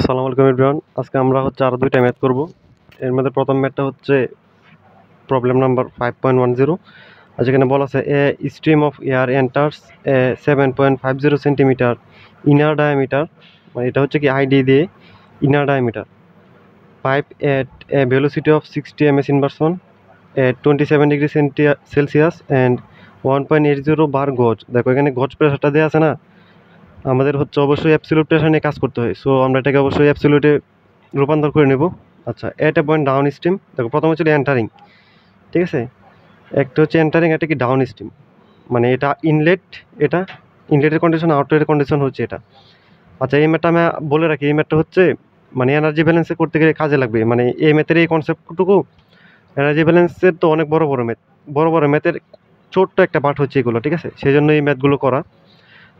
আসসালামু আলাইকুম এভরিওয়ান। আজকে আমরা আরো দুইটা ম্যাথ করব। এর মধ্যে প্রথম ম্যাথটা হচ্ছে প্রবলেম নাম্বার 5.10। আর যেখানে বলা আছে a stream of air enters a 7.50 centimetre inner diameter, মানে এটা হচ্ছে কি আইডি দিয়ে inner diameter pipe at a velocity of 60 ms inversion at 27 degree Celsius and 1.80 bar gauge. দেখো এখানে গজ প্রেশারটা দেওয়া আছে না, আমাদের হচ্ছে অবশ্যই অ্যাবসলিউট প্রেশার নিয়ে কাজ করতে হয়। সো আমরা এটাকে অবশ্যই অ্যাবসলিউটে রূপান্তর করে নেব। আচ্ছা, এট এ পয়েন্ট ডাউন স্ট্রিম, দেখো প্রথম হচ্ছে এন্টারিং, ঠিক আছে। একটা হচ্ছে এন্টারিং, একটা কি ডাউন স্ট্রিম, মানে এটা ইনলেট, এটা ইনলেটের কন্ডিশন, আউটলেটের কন্ডিশন হচ্ছে এটা। আচ্ছা, এই ম্যাথটা আমি বলে রাখি, এই ম্যাথটা হচ্ছে মানে এনার্জি ব্যালেন্সে করতে গেলে কাজে লাগবে। মানে এই ম্যাথের এই কনসেপ্টটুকু, এনার্জি ব্যালেন্সের তো অনেক বড় বড় ম্যাথ, বড় বড় ম্যাথের ছোট্ট একটা পার্ট হচ্ছে এগুলো, ঠিক আছে। সেই জন্য এই ম্যাথগুলো করা।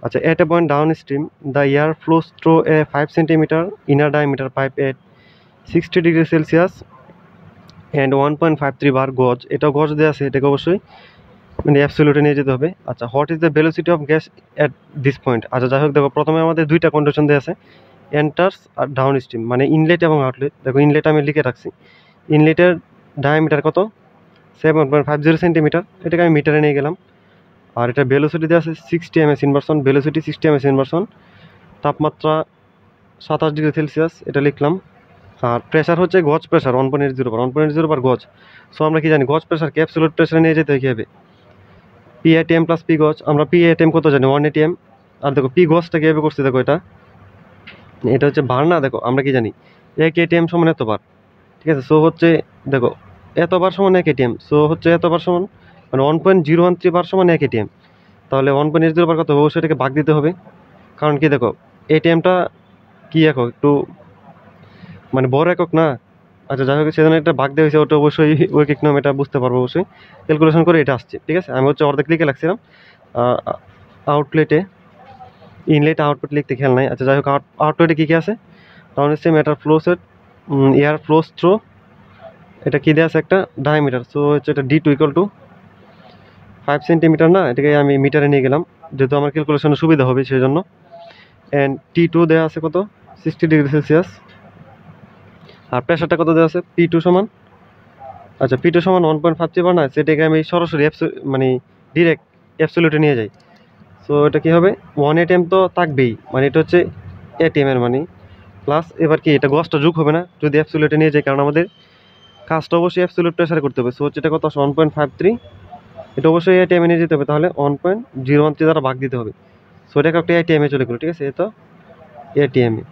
আচ্ছা, at a point downstream, the air flows through a 5 centimeter inner diameter pipe at 60 degrees Celsius and 1.53 bar gauge। এটাও গজ দেওয়া আছে, এটাকে অবশ্যই মানে অ্যাবসলিউটে নিয়ে যেতে হবে। আচ্ছা, what is the velocity of gas at this point. আচ্ছা, যাই হোক, দেখো প্রথমে আমাদের দুইটা কন্ডিশন দেওয়া আছে, এন্টার্স আর ডাউন স্ট্রিম, মানে ইনলেট এবং আউটলেট। দেখো ইনলেট আমি লিখে রাখছি, ইনলেটের ডায়ামিটার কত, 7.50 সেন্টিমিটার, এটাকে আমি মিটারে নিয়ে গেলাম। আর এটা ভেলোসিটি দেওয়া আছে 60 ms inversion, velocity 60 ms inversion, তাপমাত্রা 27 ডিগ্রি সেলসিয়াস, এটা লিখলাম। আর প্রেশার হচ্ছে গজ প্রেশার 1.80 বার গজ। সো আমরা কি জানি, গজ প্রেশারকে অ্যাবসলিউট প্রেশারে নিয়ে যেতে হয় কীভাবে, পি এটিএম প্লাস পি গজ। আমরা পি এটিএম কত জানি, 1 atm। আর দেখো পি গজটা কীভাবে করছি, দেখো এটা এটা হচ্ছে বার না, দেখো আমরা কি জানি 1 atm সমান এতবার, ঠিক আছে। সো হচ্ছে দেখো এতবার সমান 1 atm, সো হচ্ছে এতবার সমান মানে 1.013 বার সমান 1 atm। তাহলে 1.80 বার কত হবে, অবশ্যই এটাকে ভাগ দিতে হবে। কারণ কি দেখো এটিএমটা কি একক, একটু মানে বড় একক না। আচ্ছা, যাই হোক, সেজন্য এটা ভাগ দেওয়া হয়েছে, ওটা অবশ্যই ঐকিক নাম, এটা বুঝতে পারবো অবশ্যই, ক্যালকুলেশন করে এটা আসছে, ঠিক আছে। আমি হচ্ছে অর্ধেক লিখে রাখছিলাম আউটলেটে, ইনলেট আউটপুট লিখতে খেয়াল নাই। আচ্ছা, যাই হোক, আউটলেটে কী কী আছে, ডাউন স্ট্রিম এটার flow set, air flows through, এটা কী দেওয়া আছে একটা ডায়ামিটার, সো হচ্ছে এটা D2 = 5 সেন্টিমিটার না, এটাকে আমি মিটারে নিয়ে গেলাম যেহেতু আমার ক্যালকুলেশনে সুবিধা হবে সেই জন্য। অ্যান্ড T2 দেওয়া আছে কত, 60 ডিগ্রি সেলসিয়াস। আর প্রেশারটা কত দেওয়া আছে, P2 সমান, আচ্ছা P2 সমান 1.53 বার না, সেটাকে আমি সরাসরি মানে ডিরেক্ট অ্যাবসলিউটে নিয়ে যাই। সো এটা কী হবে, 1 atm তো থাকবেই, মানে এটা হচ্ছে এটিএমের মানে প্লাস, এবার কি এটা গজটা যোগ হবে না যদি অ্যাবসলিউটে নিয়ে যাই, কারণ আমাদের কাজটা অবশ্যই অ্যাবসলিউট প্রেশারে করতে হবে। সো হচ্ছে এটা কত, 1.53, এটা অবশ্যই এটিএমে নিয়ে যেতে হবে, তাহলে 1.013 দ্বারা ভাগ দিতে হবে। সো এটাকে একটা এটিএমে চলে গেলো, ঠিক আছে। এ তো এটিএমে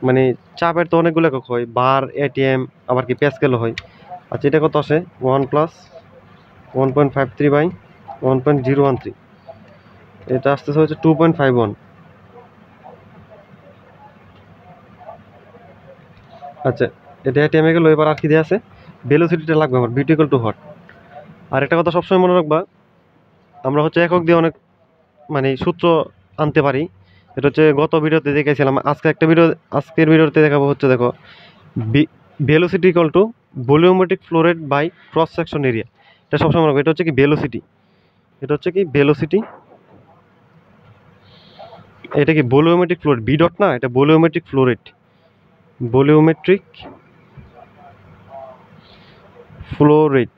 মানে চাপের তো অনেকগুলো একক হয়, বার, এটিএম, আবার কি প্যাসকেলও হয়। আচ্ছা, এটা কত আসে, 1 + 1.53/1.013, এটা আসতেছে হচ্ছে 2.51। আচ্ছা, এটা এটিএমে গেলো। এবার আর কি দেওয়া আছে, ভেলোসিটিটা লাগবে আমার, V2 = হোয়াট। আর একটা কথা সবসময় মনে রাখবা, আমরা হচ্ছে একক দিয়ে অনেক মানে সূত্র আনতে পারি। এটা হচ্ছে গত ভিডিওতে দেখেছিলাম, আজকের ভিডিওতে দেখাবো হচ্ছে দেখো, velocity volumetric flow rate by cross section area. এটা সবসময় মনে রাখবো, এটা হচ্ছে কি ভেলোসিটি, এটা হচ্ছে কি ভেলোসিটি, এটা কি volumetric flow rate, B dot না, এটা volumetric flow rate, volumetric flow rate.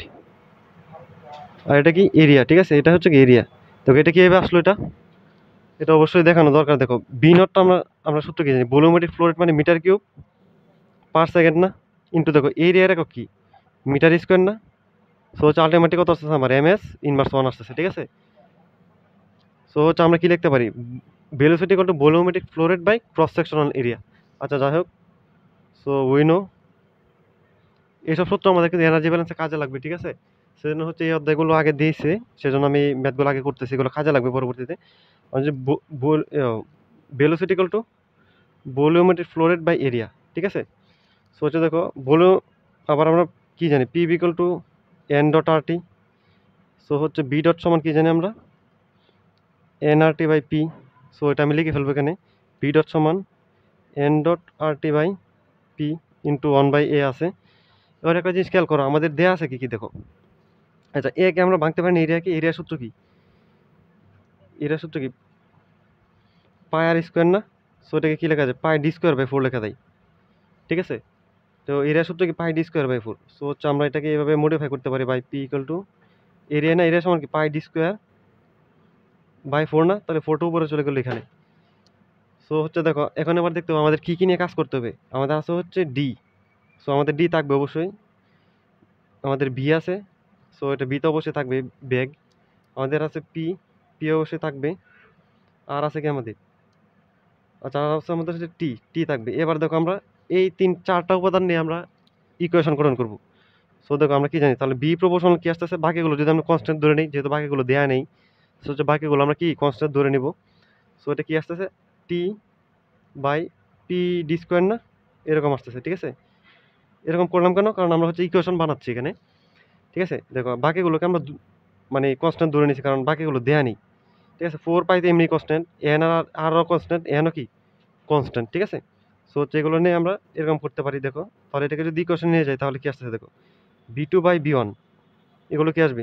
আর এটা কি এরিয়া, ঠিক আছে, এটা হচ্ছে কি এরিয়া। তো এটা কীভাবে আসলো, এটা অবশ্যই দেখানো দরকার। দেখো বি নটটা আমরা সূত্র কি জানি, ভলিউমেট্রিক ফ্লো রেট মানে মিটার কিউব পার সেকেন্ড না, ইন্টু দেখো এরিয়ার একক কি, মিটার স্কোয়ার না। সো হচ্ছে আলটিমেটলি কত আসতেছে আমার, MS ইনভার্স 1 আসতেছে, ঠিক আছে। সো হচ্ছে আমরা কি লিখতে পারি, velocity volumetric flow rate by cross sectional area. আচ্ছা, যাই হোক, সো উই নো এইসব সূত্র আমাদের কিন্তু এনার্জি ব্যালেন্সে কাজে লাগবে, ঠিক আছে। সেজন্য হচ্ছে এই অধ্যায়গুলো আগে দিয়েছে, সেজন্য আমি ম্যাথগুলো আগে করতেছি, এগুলো কাজে লাগবে পরবর্তীতে। যে velocity volumetric flow rate by area, ঠিক আছে। সো হচ্ছে দেখো আবার আমরা কি জানি, P = N.RT। সো হচ্ছে B ডট সমান কি জানি আমরা, nRT/P। সো এটা আমি লিখে ফেলবো এখানে, B ডট সমান N.RT/P × 1/A আছে। এবার একটা জিনিস খেয়াল করো, আমাদের দেয়া আছে কি কি দেখো। আচ্ছা, এ কে আমরা ভাঙতে পারি না, এরিয়া কি, এরিয়া সূত্র কি, এরিয়া সূত্র কি পাই আর স্কোয়ার না। সো এটাকে কী লেখা যায়, পাই ডি স্কোয়ার বাই 4 লেখা যায়, ঠিক আছে। তো এরিয়া সূত্র কি pi D square by 4। So হচ্ছে আমরা এটাকে এভাবে মডিফাই করতে পারি, by P equal to area, না এরিয়া সমান কি পাই ডি স্কোয়ার বাই 4, না তাহলে 4টা উপরে চলে গেলো এখানে। সো হচ্ছে দেখো এখন এবার দেখতে হবে আমাদের কী কী নিয়ে কাজ করতে হবে। আমাদের আছে হচ্ছে ডি, সো আমাদের ডি থাকবে অবশ্যই, আমাদের বি আছে, সো এটা বি তো অবশ্যই থাকবে ব্যাগ, আমাদের আছে পি, পি অবশ্যই থাকবে, আর আছে কি আমাদের, আচ্ছা আর আছে আমাদের হচ্ছে টি, টি থাকবে। এবার দেখো আমরা এই 4টা উপাদান নিয়ে আমরা ইকুয়েশন গঠন করবো। সো দেখো আমরা কি জানি, তাহলে বি প্রপোর্শনাল কি আসতেছে, বাকিগুলো যদি আমরা কনস্ট্যান্ট ধরে নিই, যেহেতু বাকিগুলো দেয়া নেই, সো হচ্ছে বাকিগুলো আমরা কি কনস্ট্যান্ট ধরে নিব। সো এটা কি আসতেছে, টি বাই পি ডি স্কোয়ার, না এরকম আসতেছে, ঠিক আছে। এরকম করলাম কেন, কারণ আমরা হচ্ছে ইকুয়েশন বানাচ্ছি এখানে, ঠিক আছে। দেখো বাকিগুলোকে আমরা মানে কনস্ট্যান্ট ধরে নিচ্ছি, কারণ বাকিগুলো দেয়া নেই, ঠিক আছে। 4 পাইতে এমনি কনস্ট্যান্ট, এন আরও কনস্ট্যান্ট, এনও কি কনস্ট্যান্ট, ঠিক আছে। সো হচ্ছে এগুলো নিয়ে আমরা এরকম করতে পারি। দেখো তাহলে এটাকে যদি ইকুয়েশন নিয়ে যাই তাহলে কি আসতেছে, দেখো B two by B one, এগুলো কি আসবে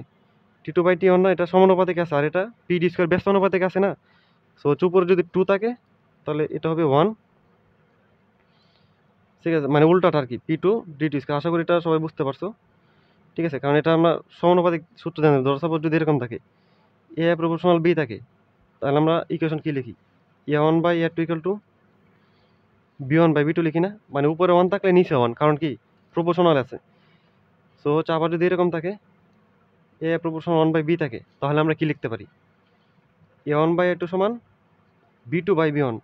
T two by T one, না এটা সমানুপাতিক আছে, আর এটা পি ডি স্কোয়ার ব্যস্ত অনুপাতিক আছে না। সো হচ্ছে উপরে যদি 2 থাকে তাহলে এটা হবে 1, ঠিক আছে, মানে উল্টাটা আর কি, P two D T square. আশা করি এটা সবাই বুঝতে পারছো, ঠিক আছে। কারণ এটা আমরা সমানুপাতিক সূত্র জানি, ধর সাপোজ যদি এরকম থাকে এ প্রপোর্শনাল বি থাকে, তাহলে আমরা ইকুয়েশন কি লিখি, A one by A two equal to B one by B two লিখি না, মানে উপরে 1 থাকলে নিচে 1, কারণ কি প্রপোর্শনাল আছে। সো হচ্ছে আবার যদি এরকম থাকে এ প্রপোর্শনাল 1 বাই বি থাকে, তাহলে আমরা কি লিখতে পারি, A one by A two সমান B two by B one,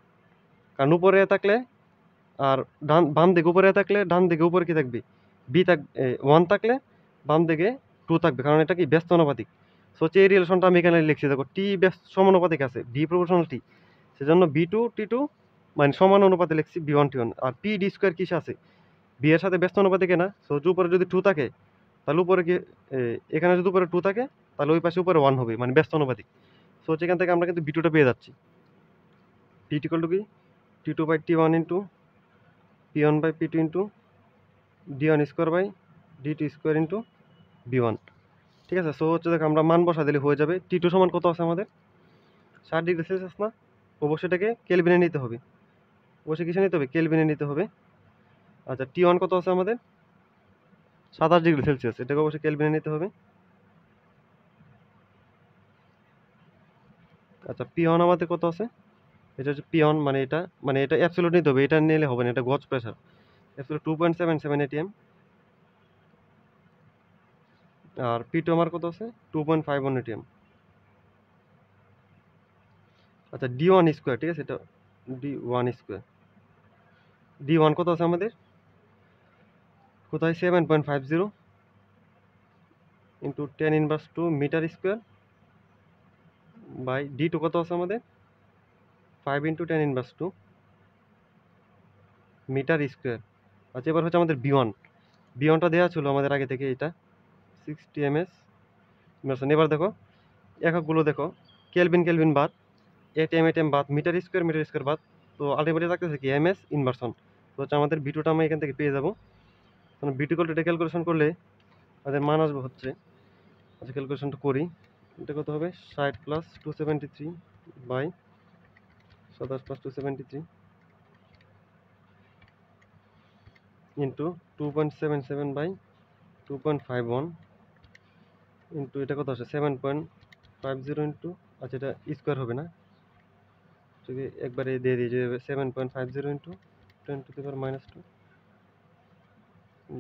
কারণ উপরে থাকলে আর বাম দিকে উপরে থাকলে ডান দিকে উপরে কি থাকবে, বি থাক 1 থাকলে বাম দিকে 2 থাকবে, কারণ এটা কি ব্যস্ত অনুপাতিক। সো হচ্ছে এই রিলেশনটা আমি এখানে লিখছি, দেখো টি ব্যস্ত সমানুপাতিক আছে, বি প্রপোর্শনাল টি, সেজন্য বি টু টি টু মানে সমান অনুপাতে লিখছি বি ওয়ান টি ওয়ান। আর পি ডি স্কোয়ার কিসে আছে, বি এর সাথে ব্যস্ত অনুপাতিকে না। সো উপরে যদি 2 থাকে তাহলে উপরে কি এখানে যদি উপরে 2 থাকে তাহলে ওই পাশে উপরে 1 হবে, মানে ব্যস্ত অনুপাতিক। সো এখান থেকে আমরা কিন্তু বি টুটা পেয়ে যাচ্ছি, পি ইকুয়াল টু কি T two by T one into P one by P two into D one square by D two square into B one, ঠিক আছে। সো হচ্ছে দেখো আমরা মান বসা দিলে হয়ে যাবে। টি টু সমান কত আছে আমাদের, 60 ডিগ্রি সেলসিয়াস, না অবশ্যই এটাকে কেলভিনে নিতে হবে, অবশ্যই কিসে নিতে হবে, কেলভিনে নিতে হবে। আচ্ছা টি ওয়ান কত আছে আমাদের, 27 ডিগ্রি সেলসিয়াস, এটাকে অবশ্যই কেলভিনে নিতে হবে। আচ্ছা পি ওয়ান আমাদের কত আছে, এটা হচ্ছে পি ওয়ান, মানে এটা অ্যাবসলিউট নিতে হবে, এটা নিলে হবে না, এটা গজ প্রেশার, অ্যাবসলিউট 2.77 এটিএম। আর পি টু আমার কত আছে 2.51 এটিএম। আচ্ছা ডি ওয়ান স্কোয়ার, ঠিক আছে, এটা D one square, D one কত আছে আমাদের, কোথায় 7.50 into 10⁻² metre square by D two কত আছে আমাদের 5 ইন্টু 10⁻² মিটার স্কোয়ার। আচ্ছা এবার হচ্ছে আমাদের বি ওয়ান, বি ওয়ানটা দেওয়া ছিল আমাদের আগে থেকে, এটা 60 ms ইমার্সন। এবার দেখো এককগুলো দেখো, কেলভিন কেলভিন বাদ, এটিএম এটিএম বাদ, মিটার স্কোয়ার বাদ, তো আলটিমেটলি থাকতেছে কি এমএস ইনভার্সন। তো হচ্ছে আমাদের বিটুটা আমরা এখান থেকে পেয়ে যাবো, কারণ বিটু কলটা ক্যালকুলেশন করলে আমাদের মান আসবে হচ্ছে, আচ্ছা ক্যালকুলেশনটা করি, এটা কত হবে 60 plus 273 by 27 plus 273 into 2.77 by 2.51 into এটা কত আসে 7.50 ইন্টু, আচ্ছা এটা স্কোয়ার হবে না, যদি একবারে দিয়ে দিই যে 7.50 ইন্টু 10⁻⁻²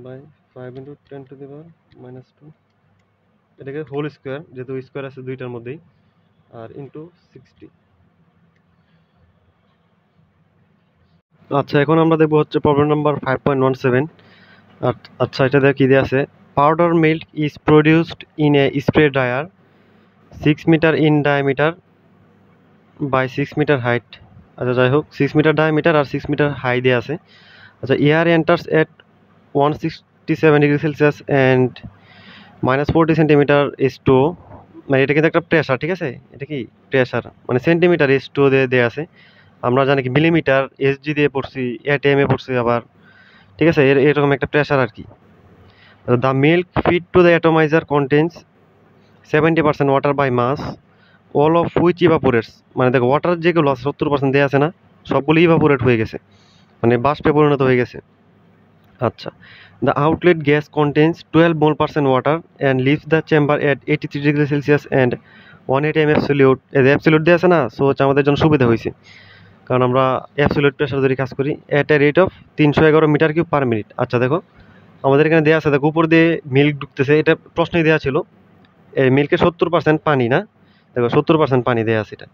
বাই 5 ইন্টু 10⁻⁻², এটাকে হোল স্কোয়ার, যেহেতু স্কোয়ার আছে দুইটার মধ্যেই, আর ইন্টু 60। আচ্ছা এখন আমরা দেখবো হচ্ছে প্রবলেম নাম্বার 5.17। আচ্ছা এটা দেখ কি দিয়ে আছে, powder milk is produced in a spray dryer 6 metre in diameter by 6 metre height. আচ্ছা যাই হোক 6 মিটার ডায়ামিটার আর 6 মিটার হাই দিয়ে আছে। আচ্ছা air enters at 167 degree Celsius and -40 centimetre S2, মানে এটা কিন্তু একটা প্রেশার, ঠিক আছে, এটা কি প্রেশার মানে সেন্টিমিটার S2 দিয়ে দেওয়া আছে, আমরা জানি কি মিলিমিটার SG দিয়ে পড়ছি, ATM এ পড়ছি আবার, ঠিক আছে, এরকম একটা প্রেশার আর কি। The milk feed to the atomiser contains 70% water by mass, all of which evaporates, মানে দেখো ওয়াটার যেগুলো আছে 70% দেওয়া আছে না, সবগুলো ইভাপোরেট হয়ে গেছে, মানে বাষ্পে পরিণত হয়ে গেছে। আচ্ছা, the outlet gas contains 12% water and leaves the chamber at 83 degree Celsius and 180 absolute. Absolute দিয়ে আছে না, সো হচ্ছে আমাদের জন্য সুবিধা হয়েছে, কারণ আমরা অ্যাবসলিউট প্রেশার ধরে কাজ করি at a rate of 311 metre cube per minute. আচ্ছা দেখো, আমাদের এখানে দেওয়া আছে, দেখো উপর দিয়ে মিল্ক ঢুকতেছে, এটা প্রশ্নই দেওয়া ছিল। এই মিল্কে 70% পানি না, দেখো 70% পানি দেওয়া আছে এটা।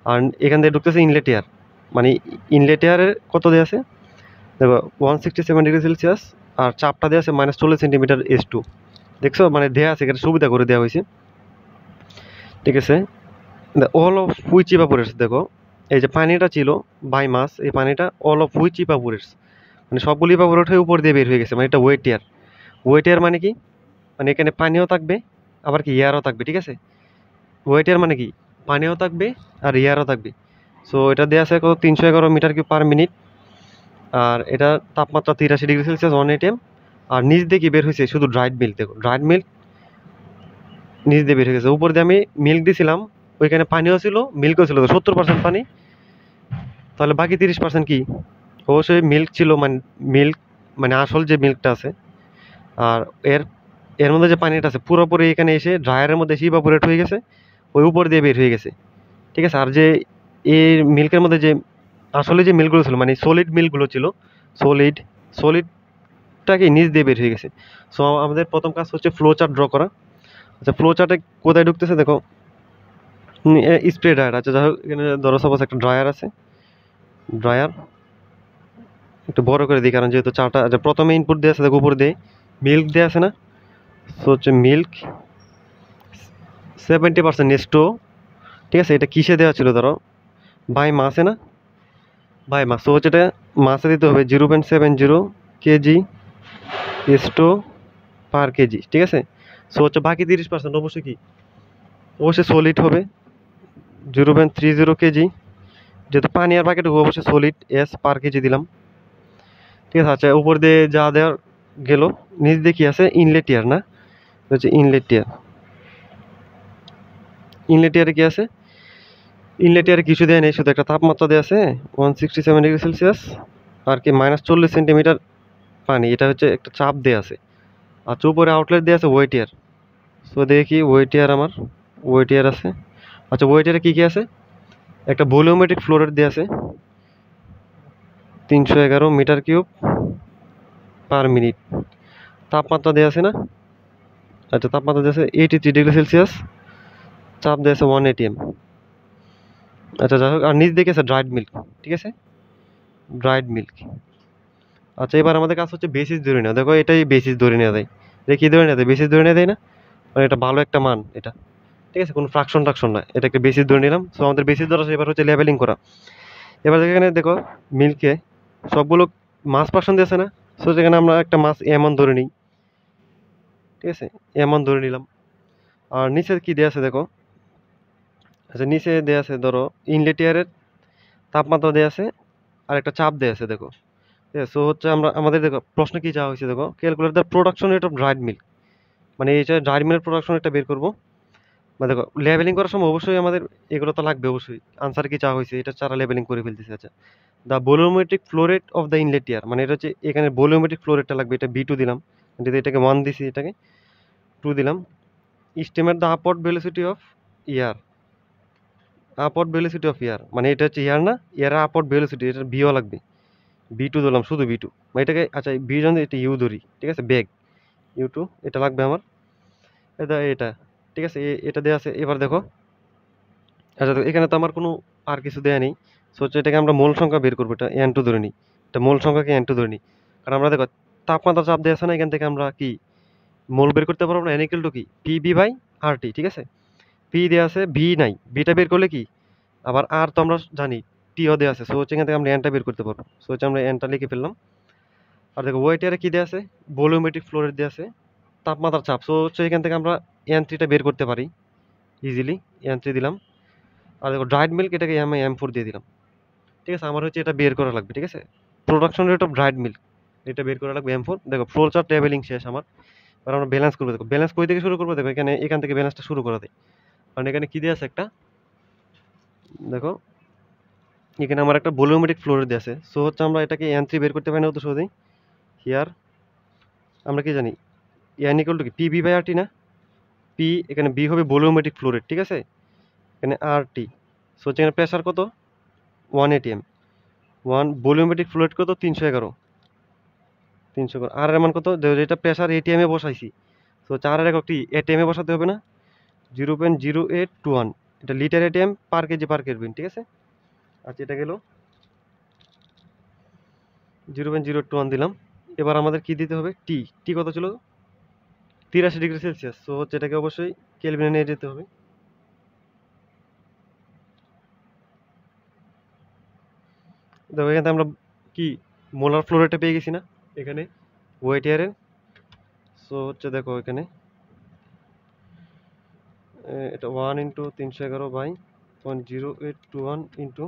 আর এখান থেকে ঢুকতেছে ইনলেট এয়ার, মানে ইনলেট এয়ারের কত দেওয়া আছে দেখো 167 ডিগ্রি সেলসিয়াস, আর চাপটা দেওয়া আছে -40 সেন্টিমিটার S2। দেখছো, মানে দেওয়া আছে, এখানে সুবিধা করে দেওয়া হয়েছে, ঠিক আছে। অল অফ হুইচ ইভাপোরেটস, দেখো এই যে পানিটা ছিল বাই মাস, এই পানিটা অল অফ হুইচ ইভাপোরেটস, মানে সবগুলো ইভাপোরেট হয়ে উপর দিয়ে বের হয়ে গেছে, মানে এটা ওয়েট এয়ার। ওয়েট এয়ার মানে কি, মানে এখানে পানিও থাকবে আবার কি এয়ারও থাকবে, ঠিক আছে। ওয়েট এয়ার মানে কি, পানিও থাকবে আর এয়ারও থাকবে। সো এটা দেওয়া আছে কত, 311 মিটার কিউব পার মিনিট, আর এটা তাপমাত্রা 83 ডিগ্রি সেলসিয়াস 180 আর নিচ দিয়ে কি বের হয়েছে শুধু ড্রাইড মিল্ক। দেখো ড্রাইড মিল্ক নিচ দিয়ে বের হয়ে গেছে, উপর দিয়ে আমি মিল্ক দিছিলাম, ওইখানে পানিও ছিল মিল্কও ছিল, তো 70% পানি, তাহলে বাকি 30% কি, অবশ্যই মিল্ক ছিল, মানে মিল্ক মানে আসল যে মিল্কটা আছে। আর এর এর মধ্যে যে পানিটা আছে পুরোপুরি এখানে এসে ড্রায়ারের মধ্যে এসে ইভাপোরেট হয়ে গেছে, ওই উপর দিয়ে বের হয়ে গেছে, ঠিক আছে। আর যে এই মিল্কের মধ্যে যে আসলে যে মিল্কগুলো ছিল, মানে সলিড মিল্কগুলো ছিল, সলিড সলিডটাকে নিচ দিয়ে বের হয়ে গেছে। সো আমাদের প্রথম কাজ হচ্ছে ফ্লো চার্ট ড্র করা। আচ্ছা, ফ্লো চার্টে কোথায় ঢুকতেছে দেখো, স্প্রে ড্রায়ার। আচ্ছা যাই হোক, এখানে ধরো সাপোজ একটা ড্রায়ার আছে, ড্রায়ার একটু বড় করে দিই, কারণ যেহেতু চাটা, আচ্ছা প্রথমে ইনপুট দিয়ে আছে দেখো উপর দিয়ে মিল্ক দেওয়া আছে না, সো হচ্ছে মিল্ক 70% নেস্টো, ঠিক আছে। এটা কিসে দেওয়া ছিল ধরো বাই মাসে না, বাই মাস, সো হচ্ছে এটা মাসে দিতে হবে 0.70 কেজি স্টো পার কেজি, ঠিক আছে। সো হচ্ছে বাকি 30% অবশ্যই কি, অবশ্যই সলিড হবে 0.30 কেজি, যেহেতু পানি আর বাকিটুকু অবশ্যই সলিড এস পার কেজি দিলাম, ঠিক আছে। আচ্ছা উপর দিয়ে যা দেওয়ার গেল, নিচ দিয়ে কি আছে ইনলেট এয়ার না, হচ্ছে ইনলেট এয়ার। ইনলেট এয়ারে কি আছে, ইনলেট এয়ারে কিছু দেয় নেই, শুধু একটা তাপমাত্রা দেওয়া আছে 167 ডিগ্রি সেলসিয়াস আর কি -40 সেন্টিমিটার পানি, এটা হচ্ছে একটা চাপ দেওয়া আছে। আচ্ছা উপরে আউটলেট দেওয়া আছে ওয়েট এয়ার, সো দেখি ওয়েট এয়ার, আমার ওয়েট এয়ার আছে। আচ্ছা ওয়েট এয়ারে কী কী আছে, একটা ভলিউমেট্রিক ফ্লো রেট দেওয়া আছে 311 মিটার কিউব পার মিনিট, তাপমাত্রা দেওয়া আছে না, আচ্ছা তাপমাত্রা দেওয়া আছে 83 ডিগ্রি সেলসিয়াস, চাপ দেওয়া আছে 180 আচ্ছা যাই হোক, আর নিচ দিকে আছে ড্রাইড মিল্ক, ঠিক আছে, ড্রাইড মিল্ক। আচ্ছা এবার আমাদের কাজ হচ্ছে বেসিস ধরে নেওয়া, দেখো এটাই বেসিস ধরে নেওয়া দেয়, দেখি ধরে নেওয়া দেয়, বেসিস ধরে নেওয়া দেয় না, মানে এটা ভালো একটা মান এটা, ঠিক আছে, কোনো ফ্রাকশন টাকশন না, এটা একটা বেসিস ধরে নিলাম। সো আমাদের বেসিস ধরা এবার হচ্ছে লেবেলিং করা। এবার এখানে দেখো মিল্কে সবগুলো মাস পার্সন দিয়েছে না, সো যেখানে আমরা একটা মাছ এমন ধরে নিই, ঠিক আছে, এমন ধরে নিলাম। আর নিচে কি দেওয়া আছে দেখো, আচ্ছা নিচে দেওয়া আছে ধরো ইনলেট এয়ারের তাপমাত্রা দেওয়া আছে আর একটা চাপ দেওয়া আছে দেখো, ঠিক আছে। সো হচ্ছে আমরা আমাদের দেখো প্রশ্ন কি চাওয়া হয়েছে দেখো, calculate the production rate of dried milk, মানে এইটা ড্রাইড মিল্কের প্রোডাকশন রেটটা বের করবো। মানে দেখো লেবেলিং করার সময় অবশ্যই আমাদের এগুলো তো লাগবে অবশ্যই, আনসার কি চাওয়া হয়েছে এটা ছাড়া লেবেলিং করে ফেলতেছে। আচ্ছা the volumetric flow rate of the inlet air, মানে এটা হচ্ছে এখানে ভলিউমেট্রিক ফ্লো রেটটা লাগবে, এটা B2 দিলাম, যদি এটাকে 1 দিছি এটাকে 2 দিলাম। Estimate the upward velocity of air, upward velocity of air, মানে এটা হচ্ছে এয়ার না, এয়ার আপওয়ার্ড ভেলোসিটি, এটা বিও লাগবে, B2 দিলাম, শুধু B2, মানে এটাকে আচ্ছা বি জন এটা ইউ ধরি, ঠিক আছে, বেগ U2 এটা লাগবে আমার, এটা ঠিক আছে, এটা দেওয়া আছে। এবার দেখো, আচ্ছা তো এখানে তো আমার কোনো আর কিছু দেয়া নেই, সো হচ্ছে এটাকে আমরা মোল সংখ্যা বের করবো, এটা N2 ধরে নিই, এটা মোল সংখ্যাকে N2 ধরে নিই, কারণ আমরা দেখো তাপমাত্রা চাপ দেওয়া আছে না, এখান থেকে আমরা কি মোল বের করতে পারবো না, N ইকুয়াল টু কি PB/RT, ঠিক আছে। পি দেওয়া আছে, ভি নাই, বিটা বের করলে কি আবার আর তো আমরা জানি টিও দেওয়া আছে, সো হচ্ছে এখান থেকে আমরা এনটা বের করতে পারবো, সো হচ্ছে আমরা এনটা লিখে ফেললাম। আর দেখো ওয়েট এয়ারে কি দেওয়া আছে, ভলিউমেট্রিক ফ্লো রেট দেওয়া আছে, তাপমাত্রার চাপ, সো হচ্ছে এখান থেকে আমরা N3টা বের করতে পারি ইজিলি, N3 দিলাম। আর দেখো ড্রাইড মিল্ক, এটাকে আমি M4 দিয়ে দিলাম, ঠিক আছে। আমার হচ্ছে এটা বের করা লাগবে, ঠিক আছে, production rate of dried milk, এটা বের করা লাগবে M4। দেখো ফ্লো চার্ট লেবেলিং শেষ আমার, এবার আমরা ব্যালেন্স করবো। দেখো ব্যালেন্স কই থেকে শুরু করবো, দেখো এখান থেকে ব্যালেন্সটা শুরু করা দেয়, কারণ এখানে কি দেওয়া আছে একটা, দেখো এখানে আমার একটা ভলিউমেট্রিক ফ্লো রেট দেওয়া আছে। সো হচ্ছে আমরা এটাকে n3 বের করতে পারি না অত সহজেই। হিয়ার আমরা কি জানি n ইকুয়াল টু কি পি বি বাই আর টি না? পি এখানে বি হবে ভলিউমেট্রিক ফ্লো রেট, ঠিক আছে? এখানে আর টি। সো হচ্ছে এখানে প্রেসার কত? 1 atm। 1 ভলিউমেট্রিক ফ্লো রেট কত? 311। 311 আর এর মান কত? যেটা প্রেসার এটিএম এ বসাইছি। সো 4 এর এককটি এটিএম এ বসাতে হবে না? 0.0821। এটা লিটার এটিএম পার কেজি পার কেলভিন, ঠিক আছে? আচ্ছা এটা গেল 0.021 দিলাম। এবার আমাদের কি দিতে হবে? টি। টি কত ছিল? 83 ডিগ্রি সেলসিয়াস। সো হচ্ছে এটাকে অবশ্যই কেলভিনে নিয়ে যেতে হবে। দেখো এখানে আমরা কি মোলার ফ্লো রেটটা পেয়ে গেছি না এখানে ওয়েট এয়ারের। সো হচ্ছে দেখো এখানে এটা 1 ইন্টু 311 বাই 0.0821 ইন্টু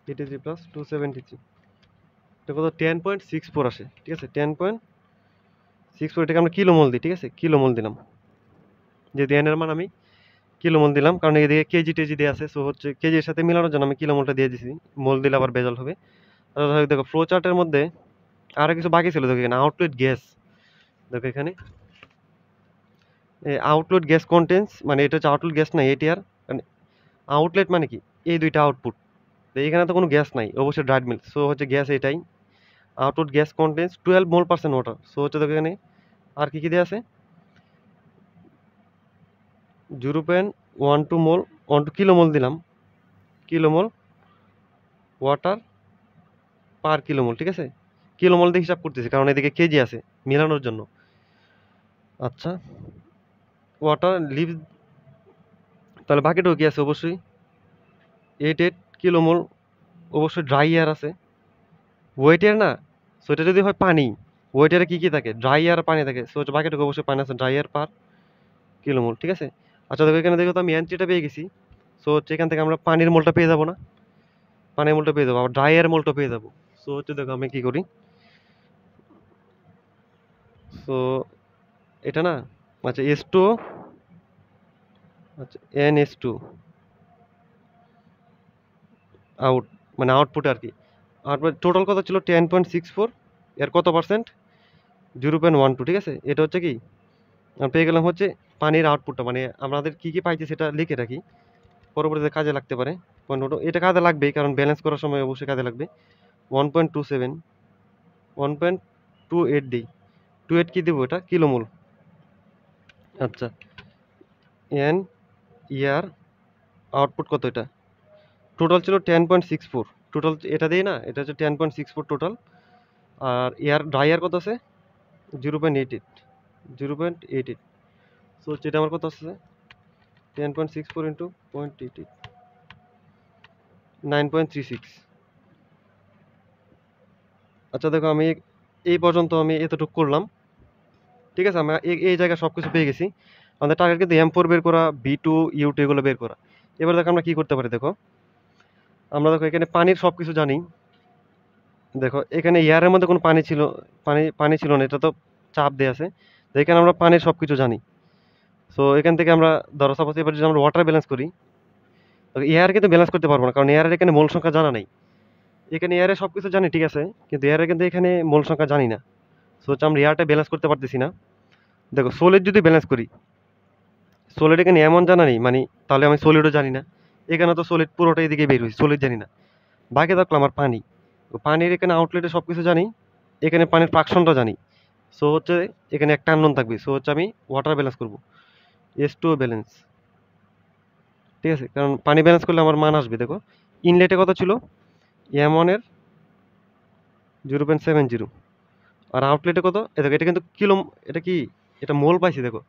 83 প্লাস 273। এটা কত? 10.64 আসে, ঠিক আছে? 10.64 এটাকে আমরা কিলোমোল দিই, ঠিক আছে? কিলোমোল দিলাম। যেহেতু এন এর মান আমি কিলোমোল দিলাম, কারণ এদিকে কেজি টেজি দিয়ে আছে। সো হচ্ছে কেজির সাথে মিলানোর জন্য আমি কিলোমোলটা দিয়ে দিছি। মোল দিলে আবার ভেজাল হবে। আর দেখো ফ্লো চার্টের মধ্যে আরো কিছু বাকি ছিল। দেখো এখানে আউটলেট গ্যাস। দেখো এখানে আউটলেট গ্যাস কন্টেন্স, মানে এটা হচ্ছে আউটলেট গ্যাস না এটিআর। মানে আউটলেট মানে কি? এই দুইটা আউটপুট। তো এখানে তো কোনো গ্যাস নাই, অবশ্যই ড্রাইড মিল্ক। সো হচ্ছে গ্যাস এটাই। আউটপুট গ্যাস কন্টেন্স 12 মোল পার্সেন্ট ওয়াটার। সো হচ্ছে দেখো এখানে আর কি দেওয়া আছে? 0.12 মোল 12 কিলোমোল দিলাম। কিলোমোল ওয়াটার পার কিলোমোল, ঠিক আছে? কিলোমোল দিয়ে হিসাব করতেছি কারণ এদিকে কেজি আছে মিলানোর জন্য। আচ্ছা ওয়াটার লিভ, তাহলে বাকিটাও কি আছে? অবশ্যই 88 কিলোমোল অবশ্যই ড্রাই এয়ার আছে। ওয়েট এয়ার না? সো এটা যদি হয় পানি, ওয়েট এয়ারে কী কী থাকে? ড্রাই এয়ার পানি থাকে। সো হচ্ছে বাকিটুকু অবশ্যই পানি আছে, ড্রাই এয়ার পার কিলোমোল, ঠিক আছে? আচ্ছা দেখো এখানে দেখো তো আমি এনট্রিটা পেয়ে গেছি। সো হচ্ছে এখান থেকে আমরা পানির মোলটা পেয়ে যাবো না? পানির মোলটা পেয়ে যাবো, আবার ড্রাই এয়ার মোলটা পেয়ে যাবো। সো হচ্ছে দেখো আমি কী করি। সো এটা না, আচ্ছা S2, আচ্ছা NH2 আউট, মানে আউটপুট আর কি। আউটপুট টোটাল কত ছিল? 10.64। এর কত পার্সেন্ট? 0.12, ঠিক আছে? এটা হচ্ছে কি পেয়ে গেলাম হচ্ছে পানির আউটপুটটা, মানে আমাদের কী কী পাইছি সেটা লিখে রাখি, পরবর্তীতে কাজে লাগতে পারে। এটা কাজে লাগবেই, কারণ ব্যালেন্স করার সময় অবশ্যই কাজে লাগবে। 1.27, 1.28 দিই। 28 কী দেবো? এটা কিলোমোল। আচ্ছা এন ইয়ার আউটপুট কত? এটা টোটাল ছিল 10.64। টোটাল এটা দিয়ে না, এটা হচ্ছে 10.64 টোটাল। আর এয়ার ড্রাই এয়ার কত আছে? 0.88। 0.88। সো এটা আমার কত আসছে? 10.64 ইন্টু 0.88, 9.36। আচ্ছা দেখো আমি এই পর্যন্ত আমি এতটুকু করলাম, ঠিক আছে? আমি এই জায়গায় সব কিছু পেয়ে গেছি। আমাদের টার্গেট কিন্তু M4 বের করা, B2 U2 এগুলো বের করা। এবার দেখো আমরা কী করতে পারি। দেখো আমরা দেখো এখানে পানির সব কিছু জানি। দেখো এখানে এয়ারের মধ্যে কোনো পানি ছিল, পানি ছিল না, এটা তো চাপ দেওয়া আছে। তো এখানে আমরা পানির সব কিছু জানি। সো এখান থেকে আমরা ধরো সাপোজ এবার যদি আমরা ওয়াটার ব্যালেন্স করি, তো এয়ার কিন্তু ব্যালেন্স করতে পারবো না, কারণ এয়ারের এখানে মোল সংখ্যা জানা নেই। এখানে এয়ারে সব কিছু জানি, ঠিক আছে, কিন্তু এয়ারে কিন্তু এখানে মোল সংখ্যা জানি না। সো হচ্ছে আমরা এয়ারটা ব্যালেন্স করতে পারতেছি না। দেখো সলিড যদি ব্যালেন্স করি, সলিড এখানে এমন জানা নেই, মানে তাহলে আমি সলিডও জানি না। এখানে তো সলিড পুরোটা এদিকে বের হয়েছে, সলিড জানি না। বাকি থাকলো আমার পানি। তো পানির এখানে আউটলেটে সব কিছু জানি, এখানে পানির ফ্রাকশনটা জানি। সো হচ্ছে এখানে একটা আননোন থাকবে। সো হচ্ছে আমি ওয়াটার ব্যালেন্স করবো, S2 ব্যালেন্স, ঠিক আছে? কারণ পানি ব্যালেন্স করলে আমার মান আসবে। দেখো ইনলেটে কত ছিল? M1 এর 0.70। আর আউটলেটে কত? দেখো এটা কিন্তু কিলো, এটা কি, এটা মোল পাইছি। দেখো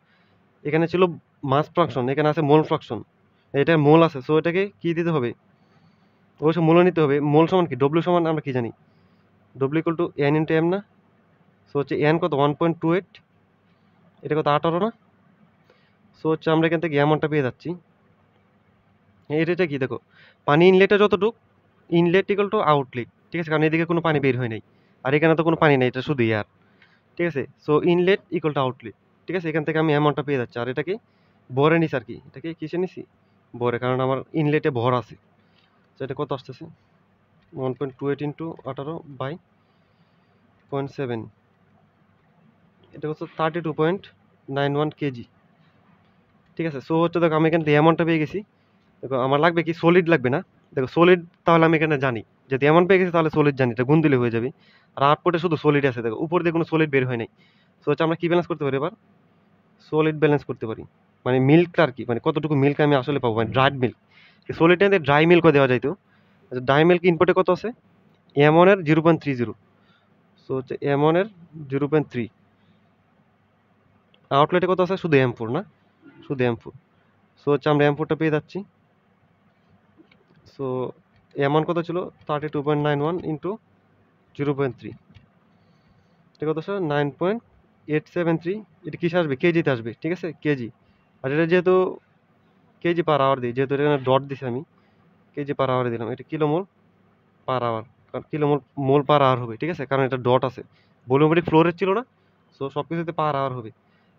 এখানে ছিল মাস ফ্রাকশন, এখানে আছে মোল ফ্রাকশন। এটা মোল আছে। সো এটাকে কি দিতে হবে? অবশ্যই মোল নিতে হবে। মোল সমান কি? ডব্লিউ সমান আমরা কি জানি? W equal to N into M না? সো হচ্ছে এন কত? 1.28। এটা কত? 18 না? সো হচ্ছে আমরা এখান থেকে অ্যামাউন্টটা পেয়ে যাচ্ছি। এটা কি দেখো, পানি ইনলেটে যতটুক, ইনলেট ইকুয়াল টু আউটলেট, ঠিক আছে? কারণ এদিকে কোনো পানি বের হয় নাই, আর এখানে তো কোনো পানি নেই, এটা শুধু এয়ার, ঠিক আছে? So inlet equal to outlet, ঠিক আছে? এখান থেকে আমি অ্যামাউন্টটা পেয়ে যাচ্ছি। আর এটাকে ভরে নিছি আর কি, এটাকে কিসে নিছি? ভরে, কারণ আমার ইনলেটে ভর আছে। তো এটা কত আসতেছে? 1.28 ইন্টু 18/0.7, এটা হচ্ছে 32.91 কেজি। ঠিক আছে, সো হচ্ছে দেখো আমি এখানে অ্যামাউন্টটা পেয়ে গেছি। দেখো আমার লাগবে কি, সলিড লাগবে না। দেখো সলিড তাহলে আমি এখানে জানি, যদি অ্যামাউন্ট পেয়ে গেছি তাহলে সলিড জানি, এটা গুণ দিলে হয়ে যাবে। আর আউটপুটে শুধু সলিড আছে, দেখো উপর দিয়ে কোনো সলিড বের হয় নাই। সো হচ্ছে আমরা কি ব্যালেন্স করতে পারি এবার, সলিড ব্যালেন্স করতে পারি, মানে মিল্কটা আর কি, মানে কতটুকু মিল্ক আমি আসলে পাবো, মানে ড্রাইড মিল্ক। সলিড টাইমে ড্রাই মিল্কও দেওয়া যাইতো। আচ্ছা, ড্রাই মিল্ক ইনপুটে কত আছে, এম1 এর 0.30, সো হচ্ছে এম1 এর 0.3, আউটলেটে কত আছে, শুধু M4 না, শুধু M4। সো হচ্ছে আমরা M4টা পেয়ে যাচ্ছি। সো এম1 কত ছিল, 32.91 ইন্টু 0.3, এটা কত স্যার, 9.873। এটা কিসে আসবে, কেজিতে আসবে, ঠিক আছে, কেজি। আর এটা যেহেতু কেজি পার আওয়ার দিই, যেহেতু এখানে ডট দিছি আমি, কেজি পার আওয়ারে দিলাম, এটা কিলোমোল পার আওয়ার, কারণ কিলোমোল মোল পার আওয়ার হবে, ঠিক আছে, কারণ এটা ডট আছে, ভলিউমেট্রিক ফ্লো রেট ছিল না। সো সব কিছুতে পার আওয়ার হবে।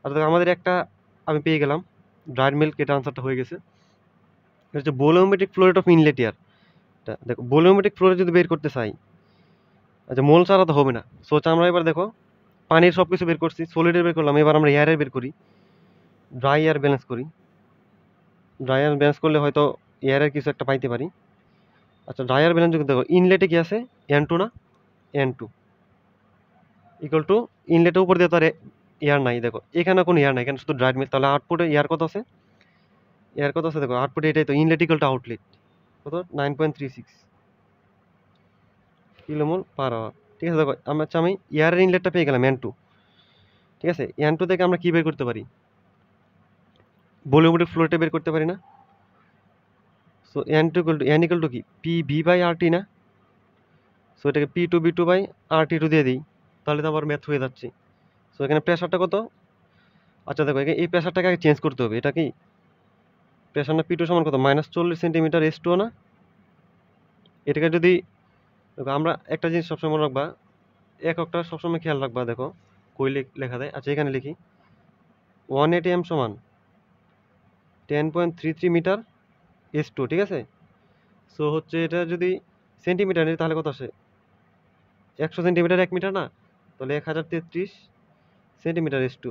আর দেখো আমাদের একটা আমি পেয়ে গেলাম ড্রাইড মিল্ক, এটা আনসারটা হয়ে গেছে। এটা হচ্ছে volumetric flow rate of inlet air. দেখো ভলিউমেট্রিক ফ্লো রেট যদি বের করতে চাই, আচ্ছা মোল ছাড়া তো হবে না। সো হচ্ছে আমরা এবার দেখো পানির সব কিছু বের করছি, সলিডের বের করলাম, এবার আমরা এয়ারের বের করি, ড্রাই এয়ার ব্যালেন্স করি। ড্রাই এয়ার ব্যালেন্স করলে হয়তো এয়ারের কিছু একটা পাইতে পারি। আচ্ছা ড্রাই এয়ার ব্যালেন্স যদি দেখো, ইনলেটে কি আছে, N2 না, N2 ইকুয়াল টু, ইনলেটের উপর দিয়ে তো আর এয়ার নাই, দেখো এখানে কোনো এয়ার নাই, এখানে শুধু ড্রাইড মিল্ক। তাহলে আউটপুটে এয়ার কত আছে, এয়ার কত আছে দেখো আউটপুটে, এটাই তো ইনলেট ইকুয়াল টু আউটলেট, কত 9.36 কিলোমোল পার আওয়ার। ঠিক আছে, দেখো আমি এয়ারের ইনলেটটা পেয়ে গেলাম N2। ঠিক আছে, N2 থেকে আমরা কি বের করতে পারি, ভলিউমেট্রিক ফ্লো রেটটা বের করতে পারি না। So N2 equal to, N equal to কি, PV/RT না। সো এটাকে P2V2/RT2 দিয়ে দিই, তাহলে তো আবার ম্যাথ হয়ে যাচ্ছে। সো এখানে প্রেশারটা কত, আচ্ছা দেখো এই প্রেশারটাকে আগে চেঞ্জ করতে হবে, এটা কি প্রেশার না, P2 সমান কত, -40 সেন্টিমিটার S2 না। এটাকে যদি দেখো, আমরা একটা জিনিস সবসময় মনে রাখবা, এককটা সবসময় খেয়াল রাখবা। দেখো কই লেখা দেয়, আচ্ছা এখানে লিখি 180 m সমান 10.33 মিটার S2, ঠিক আছে। সো হচ্ছে এটা যদি সেন্টিমিটার নিই তাহলে কত আসে, 100 সেন্টিমিটার 1 মিটার না, তাহলে 1033 সেন্টিমিটার S2।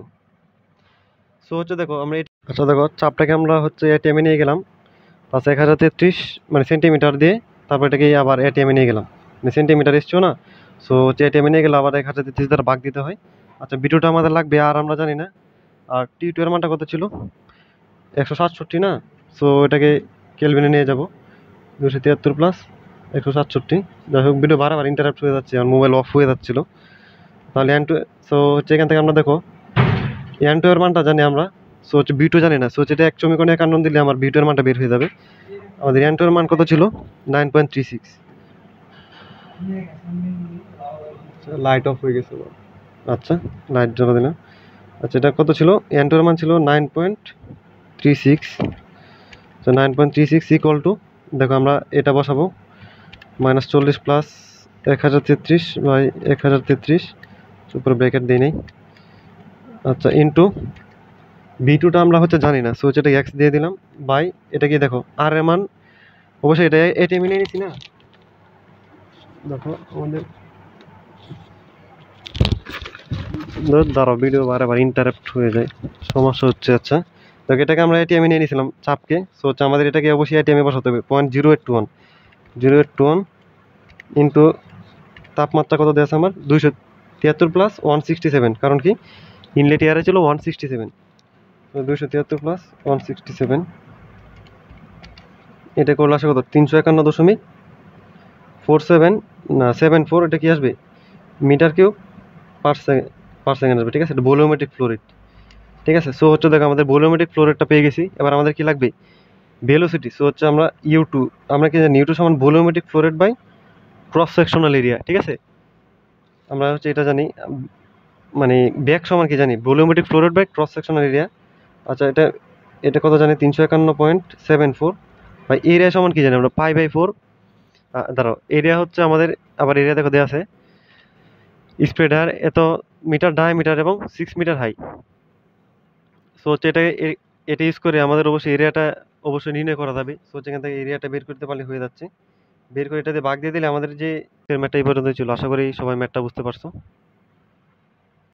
সো হচ্ছে দেখো আমরা আচ্ছা দেখো চাপটাকে আমরা হচ্ছে এটিএমে নিয়ে গেলাম, প্লাস 1033 মানে সেন্টিমিটার দিয়ে, তারপর এটাকে আবার এটিএমে নিয়ে গেলাম, মানে সেন্টিমিটার এসছো না। সো হচ্ছে এটিএমে নিয়ে গেলে আবার 1033 দ্বারা ভাগ দিতে হয়। আচ্ছা বিটুটা আমাদের লাগবে, আর আমরা জানি না। আর T2 এর মানটা কত ছিল, 167 না। সো এটাকে কেলভিনে নিয়ে যাব, 273 প্লাস 167। যাই হোক ভিডিও বারবার ইন্টারাপ্ট হয়ে যাচ্ছে, আমার মোবাইল অফ হয়ে যাচ্ছিল। তাহলে N2, সো হচ্ছে এখান থেকে আমরা দেখো N2 এর মানটা জানি আমরা, সো হচ্ছে B2 জানি না। সো হচ্ছে এটা 1 সমীকরণে 51 দিলে আমার B2 এর মানটা বের হয়ে যাবে। আমাদের N2 এর মান কত ছিল, 9.36। লাইট অফ হয়ে গেছে, আচ্ছা লাইট জ্বালা দিলাম। আচ্ছা এটা কত ছিল, N2 এর মান ছিল 9.36। তো 9.36 ইকুয়াল টু, দেখো আমরা এটা বসাবো, -40 প্লাস 1033 বাই 1033, উপরে ব্র্যাকেট দিই নেই। আচ্ছা ইন্টু B2টা আমরা হচ্ছে জানি না, সো এটা এক্স দিয়ে দিলাম, বাই এটা কি দেখো আর এর মান, অবশ্যই এটা এটিএম নিয়ে নিছি না। দেখো আমাদের দাঁড়াও, ভিডিও বারবার ইন্টারাপ্ট হয়ে যায়, সমস্যা হচ্ছে। আচ্ছা দেখো এটাকে আমরা এটিএমে নিয়ে নিয়েছিলাম চাপকে, সো হচ্ছে আমাদের এটাকে অবশ্যই এটিএমে বসাতে হবে, 0.0821 ইন্টু তাপমাত্রা কত দেওয়া আছে আমার, 273 প্লাস 167, কারণ কি ইনলেট এয়ারে ছিল 167, 273 প্লাস 167, এটা করলে আসে কত, 351.47 না 74, এটা কি আসবে, মিটার কিউব পার সেকেন্ড আসবে, ঠিক আছে। এটা ভলিউমেট্রিক ফ্লো রেট, ঠিক আছে। সো হচ্ছে দেখো আমাদের ভলিউমেট্রিক ফ্লো রেটটা পেয়ে গেছি, এবার আমাদের কি লাগবে, ভেলোসিটি। সো হচ্ছে আমরা U2, আমরা কি জানি U2 সমান volumetric flow rate by cross sectional area, ঠিক আছে। আমরা হচ্ছে এটা জানি, মানে ব্যাক সমান কি জানি, volumetric flow rate by cross sectional area. আচ্ছা এটা এটা কত জানি, 351.74 বাই এরিয়া সমান কি জানি আমরা, পাই/4। দাঁড়াও এরিয়া হচ্ছে আমাদের, আবার এরিয়া দেখো দেওয়া আছে, স্প্রেডার এত মিটার ডায়ামিটার এবং 6 মিটার হাই। সো হচ্ছে এটা ইউজ করে আমাদের অবশ্যই এরিয়াটা অবশ্যই নির্ণয় করা যাবে। সো এখান থেকে এরিয়াটা বের করতে পারলে হয়ে যাচ্ছে। বের করে এটাতে বাগ দিয়ে দিলে আমাদের যে ম্যাটটা এই পর্যন্তই ছিল। আশা করি সবাই ম্যাটটা বুঝতে পারছো।